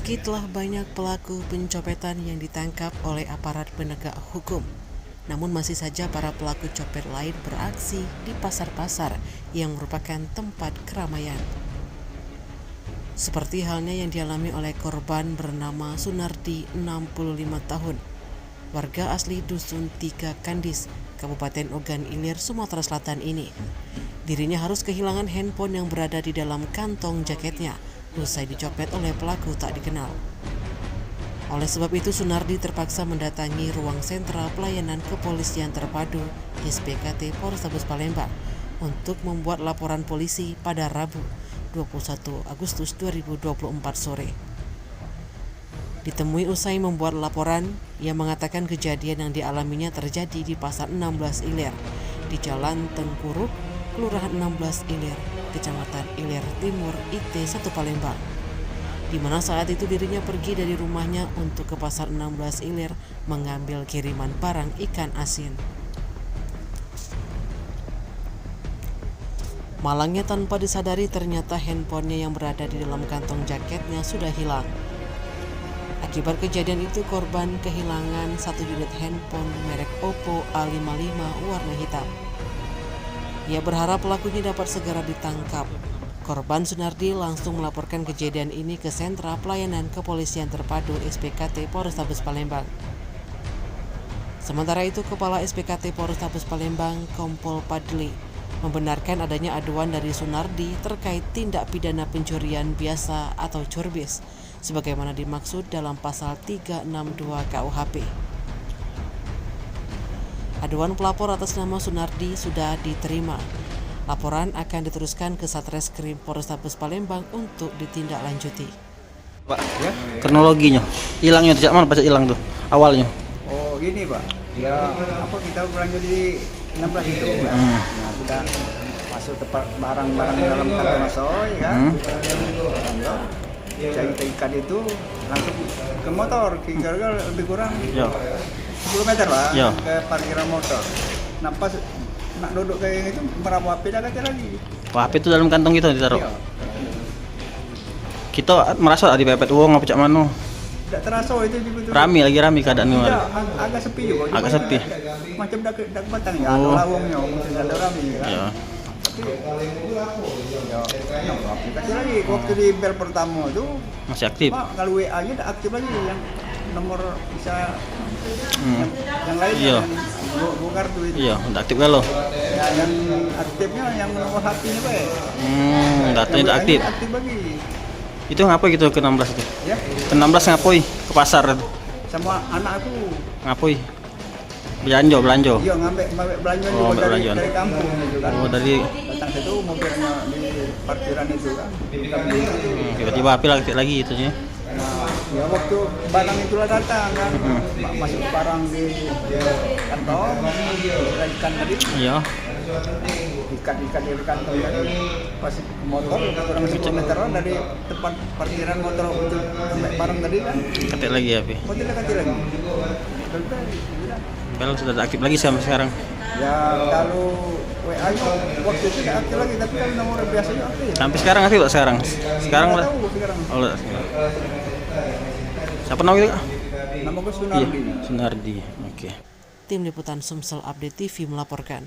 Meski telah banyak pelaku pencopetan yang ditangkap oleh aparat penegak hukum, namun masih saja para pelaku copet lain beraksi di pasar-pasar yang merupakan tempat keramaian. Seperti halnya yang dialami oleh korban bernama Sunardi, 65 tahun, warga asli Dusun 3 Kandis, Kabupaten Ogan Ilir, Sumatera Selatan ini. Dirinya harus kehilangan handphone yang berada di dalam kantong jaketnya usai dicopet oleh pelaku tak dikenal. Oleh sebab itu, Sunardi terpaksa mendatangi ruang sentra pelayanan kepolisian terpadu SPKT Polrestabes Palembang untuk membuat laporan polisi pada Rabu 21 Agustus 2024 sore. Ditemui usai membuat laporan, ia mengatakan kejadian yang dialaminya terjadi di Pasar 16 Ilir, di Jalan Tengkuruk, Kelurahan 16 Ilir, Kecamatan Ilir Timur, IT 1 Palembang, di mana saat itu dirinya pergi dari rumahnya untuk ke Pasar 16 Ilir mengambil kiriman barang ikan asin. Malangnya tanpa disadari ternyata handphonenya yang berada di dalam kantong jaketnya sudah hilang. Akibat kejadian itu, korban kehilangan satu unit handphone merek Oppo A55 warna hitam. Ia berharap pelakunya dapat segera ditangkap. Korban Sunardi langsung melaporkan kejadian ini ke Sentra Pelayanan Kepolisian Terpadu SPKT Polrestabes Palembang. Sementara itu, Kepala SPKT Polrestabes Palembang, Kompol Padli, membenarkan adanya aduan dari Sunardi terkait tindak pidana pencurian biasa atau curbis, sebagaimana dimaksud dalam pasal 362 KUHP. Aduan pelapor atas nama Sunardi sudah diterima. Laporan akan diteruskan ke Satreskrim Polrestabes Palembang untuk ditindaklanjuti. Pak, ya? Kronologinya, hilangnya sejak mana pas hilang tuh awalnya? Oh gini Pak, ya apa kita belanja di 16 itu, nah kita masuk tempat barang-barang dalam kantong asoy kan, cari ikan itu langsung ke motor, kira-kira lebih kurang 10 meter Pak, ke parkiran motor. Nah pas nak duduk kayak gitu, merapu HP dah kata lagi. Wah, HP itu dalam kantong kita ditaruh. Iya. Kita merasa di pepet uang apa cak mano? Tidak terasa itu betul. Rame keadaan ini. Tidak, agak sepi juga. Agak sepi. Macam dak batang ya, ada lawangnya, mungkin ada rame kan. Iya. Ya, aplikasi lagi waktu di bel pertama itu Masih aktif. Pak, kalau WA-nya udah aktif lagi yang nomor bisa yang lain Iya. bukan kartu itu. Iya, udah aktif kan lo? Ya, yang aktifnya yang nomor HP-nya Pak. Datanya udah aktif. Aktif lagi. Itu ngapoi gitu ke 16 itu? Ya, Ke 16 ngapoi? Ke pasar itu? sama anak aku. Ngapoi? Belanja? Iya, ngambil belanja Oh, juga belanja. dari kampung gitu kan. Oh, dari Datang situ mobilnya di parkiran itu kan. tiba-tiba HP lagi itu ya. Nah, ya waktu barang itulah datang kan, masuk barang di kantong, ikan tadi, Iya. ikan di kantong tadi, pas motor kurang 10 meteran dari tempat parkiran motor untuk sampai barang tadi kan, Ketik lagi HP. mobilnya ganti lagi. Bel sudah aktif lagi sampai sekarang. Ya kalau WA itu waktu itu tidak aktif lagi, tapi kalau nomor biasanya aktif. Sampai sekarang aktif Pak sekarang? Sekarang Nggak udah. tahu sekarang. Oh, udah. Siapa namanya itu? Nama gue Iya, Sunardi. Sunardi. Oke. Tim Liputan Sumsel Update TV melaporkan.